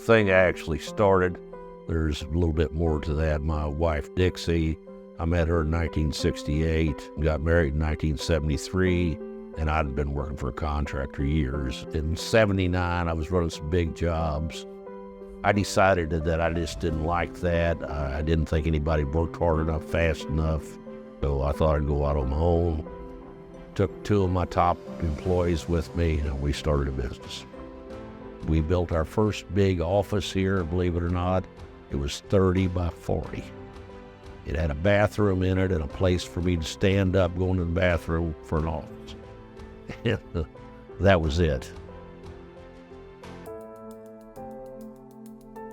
thing I actually started. There's a little bit more to that. My wife, Dixie, I met her in 1968, got married in 1973, and I'd been working for a contractor years. In 79, I was running some big jobs. I decided that I just didn't like that. I didn't think anybody worked hard enough, fast enough, so I thought I'd go out on my own. Took two of my top employees with me, and we started a business. We built our first big office here, believe it or not. It was 30 by 40. It had a bathroom in it and a place for me to stand up going to the bathroom for an office. That was it.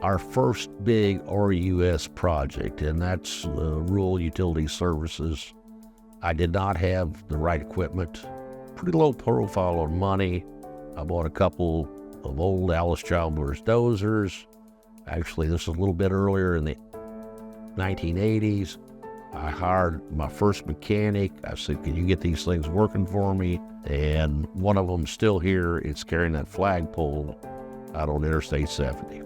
Our first big RUS project, and that's Rural Utility Services. I did not have the right equipment, pretty low profile on money. I bought a couple of old Alice Chalmers dozers. Actually, this was a little bit earlier in the 1980s. I hired my first mechanic. I said, can you get these things working for me? And one of them's still here. It's carrying that flagpole out on Interstate 70.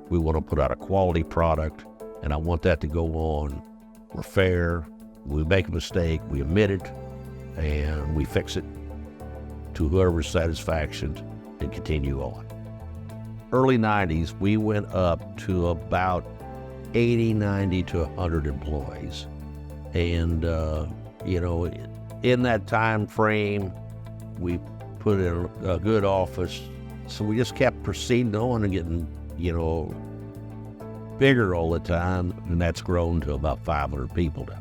We want to put out a quality product, and I want that to go on. We're fair. We make a mistake, we admit it, and we fix it to whoever's satisfaction and continue on. Early 90s, we went up to about 80, 90 to 100 employees. And, in that time frame, we put in a good office. So we just kept proceeding on and getting, bigger all the time. And that's grown to about 500 people now.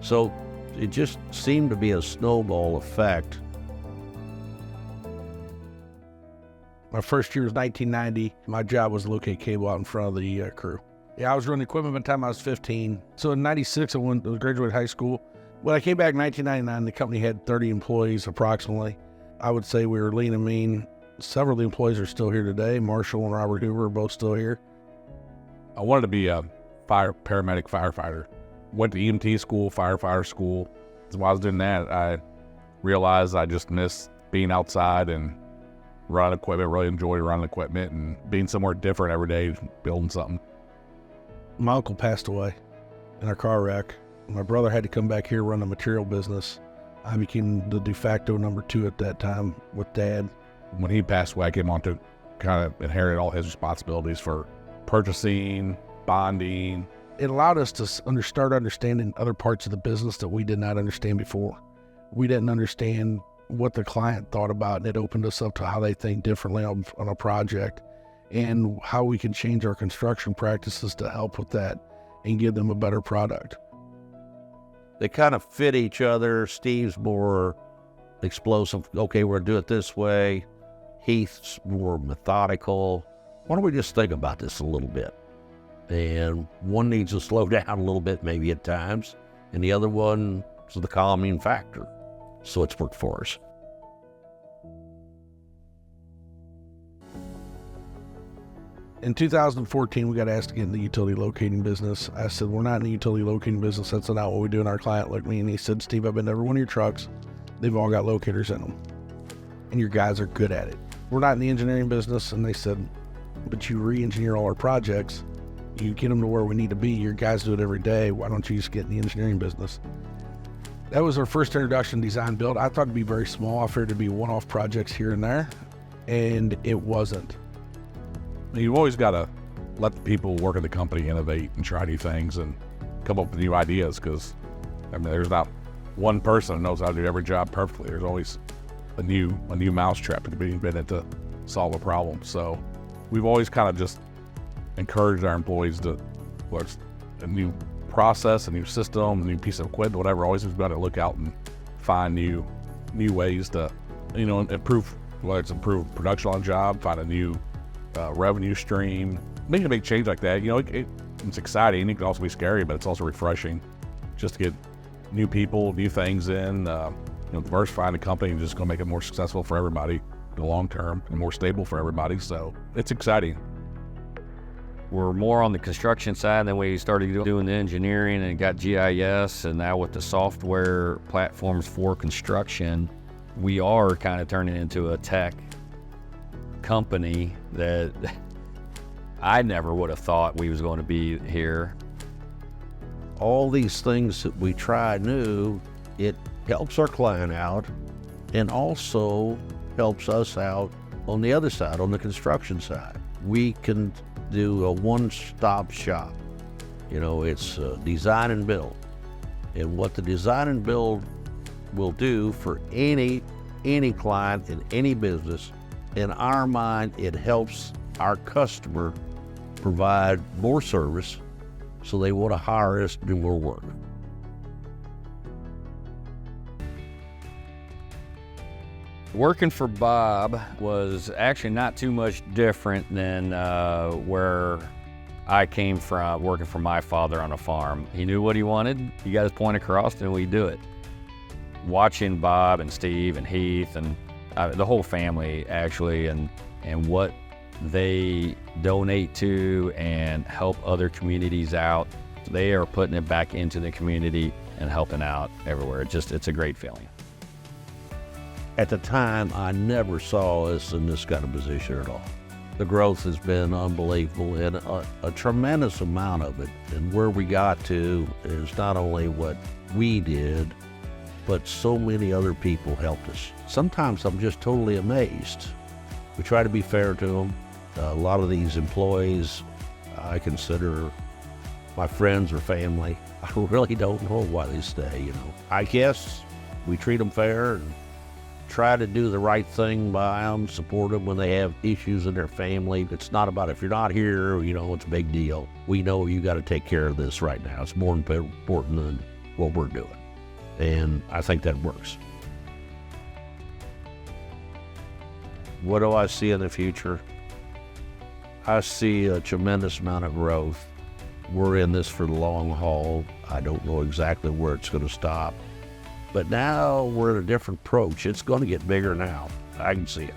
So it just seemed to be a snowball effect. My first year was 1990. My job was to locate cable out in front of the crew. I was running equipment by the time I was 15. So in 96, I graduated high school. When I came back in 1999, the company had 30 employees approximately. I would say we were lean and mean. Several of the employees are still here today. Marshall and Robert Hoover are both still here. I wanted to be a paramedic firefighter. Went to EMT school, firefighter school. While I was doing that, I realized I just missed being outside and running equipment, really enjoyed running equipment and being somewhere different every day, building something. My uncle passed away in a car wreck. My brother had to come back here, run a material business. I became the de facto number 2 at that time with Dad. When he passed away, I came on to kind of inherit all his responsibilities for purchasing, bonding. It allowed us to start understanding other parts of the business that we did not understand before. We didn't understand what the client thought about, and it opened us up to how they think differently on a project and how we can change our construction practices to help with that and give them a better product. They kind of fit each other. Steve's more explosive. Okay, we're going to do it this way. Heath's more methodical. Why don't we just think about this a little bit? And one needs to slow down a little bit maybe at times, and the other one is the calming factor. So it's worked for us. In 2014, we got asked to get in the utility locating business. I said, we're not in the utility locating business. That's not what we do. And our client looked at me and he said, Steve, I've been to every one of your trucks. They've all got locators in them. And your guys are good at it. We're not in the engineering business. And they said, but you re-engineer all our projects. You get them to where we need to be. Your guys do it every day. Why don't you just get in the engineering business? That was our first introduction, design build. I thought it'd be very small. I figured it'd be one-off projects here and there. And it wasn't. You've always got to let the people work at the company innovate and try new things and come up with new ideas, because there's not one person who knows how to do every job perfectly. There's always a new mousetrap to be invented to solve a problem. So we've always kind of just encouraged our employees to, whether it's a new process, a new system, a new piece of equipment, whatever, always we've got to look out and find new ways to, improve, whether it's improve production on the job, find a new revenue stream. Making a big change like that, it's exciting. It can also be scary, but it's also refreshing just to get new people, new things in, diversifying the company and just going to make it more successful for everybody in the long term and more stable for everybody. So it's exciting. We're more on the construction side, then we started doing the engineering and got GIS, and now with the software platforms for construction, we are kind of turning into a tech company that I never would have thought we was going to be here. All these things that we try new, it helps our client out and also helps us out on the other side, on the construction side. We can do a one-stop shop. You know, it's design and build. And what the design and build will do for any client in any business, in our mind, it helps our customer provide more service, so they want to hire us to do more work. Working for Bob was actually not too much different than where I came from, working for my father on a farm. He knew what he wanted. He got his point across, and we do it. Watching Bob and Steve and Heath and the whole family actually, and what they donate to and help other communities out, they are putting it back into the community and helping out everywhere. It's a great feeling. At the time, I never saw us in this kind of position at all. The growth has been unbelievable, and a tremendous amount of it. And where we got to is not only what we did, but so many other people helped us. Sometimes I'm just totally amazed. We try to be fair to them. A lot of these employees I consider my friends or family. I really don't know why they stay, you know. I guess we treat them fair and try to do the right thing by them, support them when they have issues in their family. It's not about, if you're not here, you know, it's a big deal. We know you got to take care of this right now. It's more important than what we're doing. And I think that works. What do I see in the future? I see a tremendous amount of growth. We're in this for the long haul. I don't know exactly where it's going to stop. But now we're at a different approach. It's going to get bigger now. I can see it.